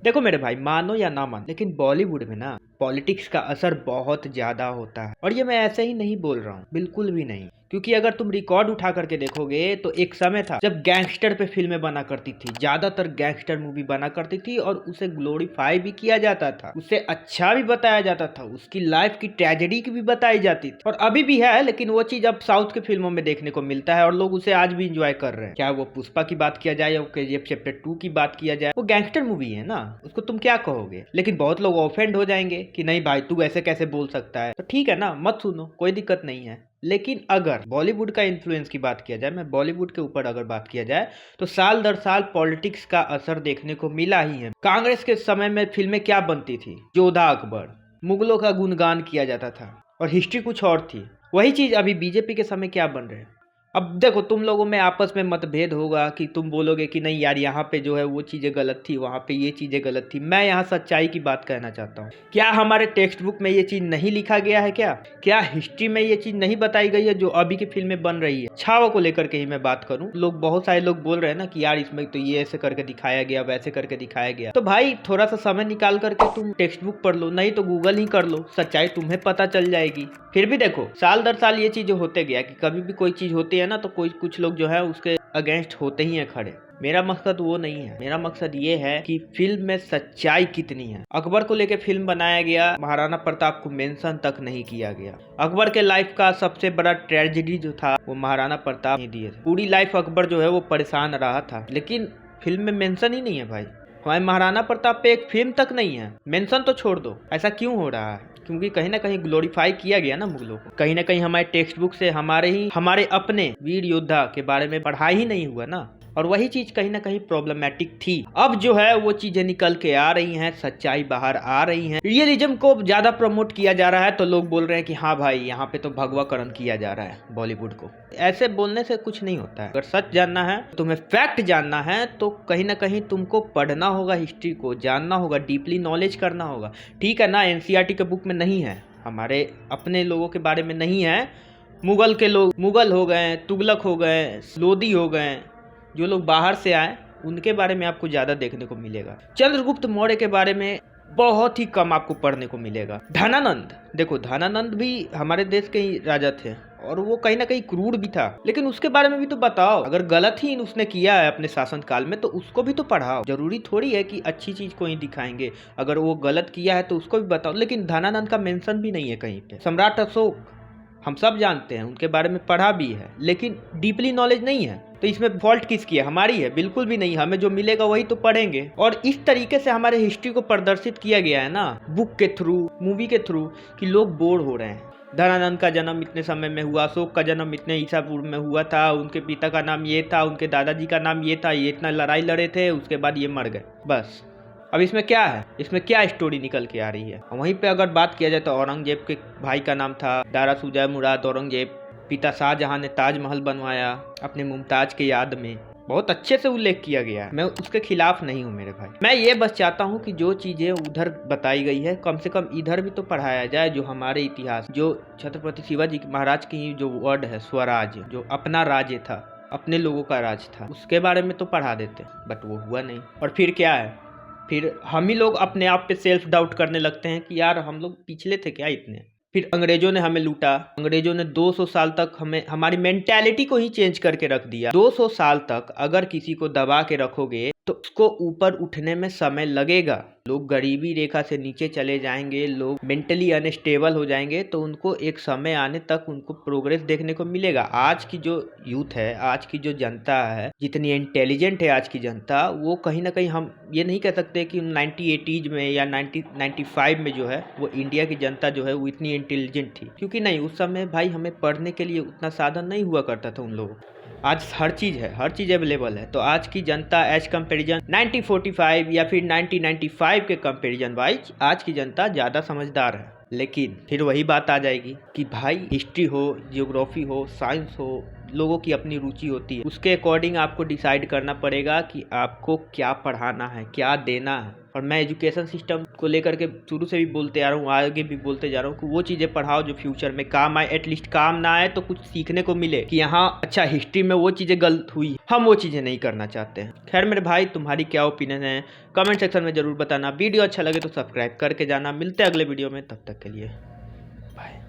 देखो मेरे भाई, मानो या ना मानो, लेकिन बॉलीवुड में ना पॉलिटिक्स का असर बहुत ज्यादा होता है। और ये मैं ऐसे ही नहीं बोल रहा हूँ, बिल्कुल भी नहीं। क्योंकि अगर तुम रिकॉर्ड उठा करके देखोगे तो एक समय था जब गैंगस्टर पे फिल्में बना करती थी, ज्यादातर गैंगस्टर मूवी बना करती थी और उसे ग्लोरीफाई भी किया जाता था, उसे अच्छा भी बताया जाता था, उसकी लाइफ की ट्रेजेडी की भी बताई जाती थी। और अभी भी है, लेकिन वो चीज अब साउथ के फिल्मों में देखने को मिलता है और लोग उसे आज भी इंजॉय कर रहे हैं। क्या वो पुष्पा की बात किया जाए या केजीएफ चैप्टर 2 की बात किया जाए, वो गैंगस्टर मूवी है ना, उसको तुम क्या कहोगे। लेकिन बहुत लोग ऑफेंड हो जाएंगे कि नहीं भाई तू ऐसे कैसे बोल सकता है। तो ठीक है ना, मत सुनो, कोई दिक्कत नहीं है। लेकिन अगर बॉलीवुड का इन्फ्लुएंस की बात किया जाए, मैं बॉलीवुड के ऊपर अगर बात किया जाए, तो साल दर साल पॉलिटिक्स का असर देखने को मिला ही है। कांग्रेस के समय में फिल्में क्या बनती थी, योद्धा अकबर, मुगलों का गुणगान किया जाता था और हिस्ट्री कुछ और थी। वही चीज अभी बीजेपी के समय क्या बन रहे हैं। अब देखो, तुम लोगों में आपस में मतभेद होगा कि तुम बोलोगे कि नहीं यार, यहाँ पे जो है वो चीज़ें गलत थी, वहाँ पे ये चीज़ें गलत थी। मैं यहाँ सच्चाई की बात कहना चाहता हूँ। क्या हमारे टेक्स्ट बुक में ये चीज़ नहीं लिखा गया है? क्या हिस्ट्री में ये चीज़ नहीं बताई गई है जो अभी की फिल्में बन रही है? छावा को लेकर के ही मैं बात करूँ, लोग बहुत सारे लोग बोल रहे हैं ना कि यार इसमें तो ये ऐसे करके दिखाया गया, वैसे करके दिखाया गया। तो भाई थोड़ा सा समय निकाल करके तुम टेक्स्ट बुक पढ़ लो, नहीं तो गूगल ही कर लो, सच्चाई तुम्हें पता चल जाएगी। फिर भी देखो, साल दर साल ये चीजें होते गया कि कभी भी कोई चीज होती है ना तो कोई कुछ लोग जो है उसके अगेंस्ट होते ही हैं खड़े। मेरा मकसद वो नहीं है, मेरा मकसद ये है कि फिल्म में सच्चाई कितनी है। अकबर को लेके फिल्म बनाया गया, महाराणा प्रताप को मेंशन तक नहीं किया गया। अकबर के लाइफ का सबसे बड़ा ट्रेजेडी जो था वो महाराणा प्रताप नहीं दिए थे। पूरी लाइफ अकबर जो है वो परेशान रहा था, लेकिन फिल्म में मेंशन ही नहीं है भाई। हमारे महाराणा प्रताप पे एक फिल्म तक नहीं है, मेंशन तो छोड़ दो। ऐसा क्यों हो रहा है? क्योंकि कहीं ना कहीं ग्लोरीफाई किया गया ना मुगलों को। कहीं ना कहीं हमारे टेक्स्ट बुक से हमारे अपने वीर योद्धा के बारे में पढ़ाई ही नहीं हुआ ना, और वही चीज कहीं ना कहीं प्रॉब्लमेटिक थी। अब जो है वो चीजें निकल के आ रही हैं, सच्चाई बाहर आ रही है। रियलिज्म को ज्यादा प्रमोट किया जा रहा है तो लोग बोल रहे हैं कि हाँ भाई यहाँ पे तो भगवाकरण किया जा रहा है बॉलीवुड को। ऐसे बोलने से कुछ नहीं होता है। अगर सच जानना है, तुम्हें फैक्ट जानना है, तो कहीं ना कहीं तुमको पढ़ना होगा, हिस्ट्री को जानना होगा, डीपली नॉलेज करना होगा। ठीक है ना, एनसीईआरटी के बुक में नहीं है, हमारे अपने लोगों के बारे में नहीं है। मुगल के लोग, मुगल हो गए, तुगलक हो गए, लोधी हो गए, जो लोग बाहर से आए उनके बारे में आपको ज़्यादा देखने को मिलेगा। चंद्रगुप्त मौर्य के बारे में बहुत ही कम आपको पढ़ने को मिलेगा। धनानंद, देखो धनानंद भी हमारे देश के ही राजा थे और वो कहीं ना कहीं क्रूर भी था, लेकिन उसके बारे में भी तो बताओ। अगर गलत ही उसने किया है अपने शासन काल में तो उसको भी तो पढ़ाओ। जरूरी थोड़ी है कि अच्छी चीज को ही दिखाएंगे, अगर वो गलत किया है तो उसको भी बताओ। लेकिन धनानंद का मेंशन भी नहीं है कहीं पे। सम्राट अशोक हम सब जानते हैं, उनके बारे में पढ़ा भी है, लेकिन डीपली नॉलेज नहीं है। तो इसमें फॉल्ट किसकी है? हमारी है? बिल्कुल भी नहीं। हमें जो मिलेगा वही तो पढ़ेंगे। और इस तरीके से हमारे हिस्ट्री को प्रदर्शित किया गया है ना, बुक के थ्रू, मूवी के थ्रू, कि लोग बोर हो रहे हैं। धनानंद का जन्म इतने समय में हुआ, अशोक का जन्म इतने ईसा पूर्व में हुआ था, उनके पिता का नाम ये था, उनके दादाजी का नाम ये था, ये इतना लड़ाई लड़े थे, उसके बाद ये मर गए, बस। अब इसमें क्या है? इसमें क्या स्टोरी निकल के आ रही है? वहीं पे अगर बात किया जाए तो औरंगजेब के भाई का नाम था दारा सुजा मुराद औरंगजेब। पिता शाहजहां ने ताजमहल बनवाया अपने मुमताज के याद में, बहुत अच्छे से उल्लेख किया गया है। मैं उसके खिलाफ नहीं हूँ मेरे भाई। मैं ये बस चाहता हूँ कि जो चीजें उधर बताई गई है कम से कम इधर भी तो पढ़ाया जाए। जो हमारे इतिहास, जो छत्रपति शिवाजी महाराज की जो वर्ड है स्वराज, जो अपना राज्य था, अपने लोगों का राज था, उसके बारे में तो पढ़ा देते, बट वो हुआ नहीं। और फिर क्या है? फिर हम ही लोग अपने आप पे सेल्फ डाउट करने लगते हैं कि यार हम लोग पिछले थे क्या इतने। फिर अंग्रेजों ने हमें लूटा, अंग्रेजों ने 200 साल तक हमें, हमारी मेंटालिटी को ही चेंज करके रख दिया। 200 साल तक अगर किसी को दबा के रखोगे तो उसको ऊपर उठने में समय लगेगा। लोग गरीबी रेखा से नीचे चले जाएंगे, लोग मेंटली अनस्टेबल हो जाएंगे, तो उनको एक समय आने तक उनको प्रोग्रेस देखने को मिलेगा। आज की जो यूथ है, आज की जो जनता है, जितनी इंटेलिजेंट है आज की जनता, वो कहीं ना कहीं, हम ये नहीं कह सकते कि 1980s में या 1995 में जो है वो इंडिया की जनता जो है वो इतनी इंटेलिजेंट थी, क्योंकि नहीं, उस समय भाई हमें पढ़ने के लिए उतना साधन नहीं हुआ करता था उन लोगों को। आज हर चीज़ है, हर चीज़ अवेलेबल है। तो आज की जनता एज कंपेरिजन 1945 या फिर 1995 के कंपेरिजन वाइज आज की जनता ज़्यादा समझदार है। लेकिन फिर वही बात आ जाएगी कि भाई हिस्ट्री हो, जियोग्राफी हो, साइंस हो, लोगों की अपनी रुचि होती है, उसके अकॉर्डिंग आपको डिसाइड करना पड़ेगा कि आपको क्या पढ़ाना है, क्या देना है। और मैं एजुकेशन सिस्टम को लेकर के शुरू से भी बोलते आ रहा हूँ, आगे भी बोलते जा रहा हूँ कि वो चीज़ें पढ़ाओ जो फ्यूचर में काम आए। एटलीस्ट काम ना आए तो कुछ सीखने को मिले कि यहाँ अच्छा हिस्ट्री में वो चीज़ें गलत हुई, हम वो चीज़ें नहीं करना चाहते हैं। खैर मेरे भाई, तुम्हारी क्या ओपिनियन है कमेंट सेक्शन में जरूर बताना। वीडियो अच्छा लगे तो सब्सक्राइब करके जाना। मिलते हैं अगले वीडियो में, तब तक के लिए बाय।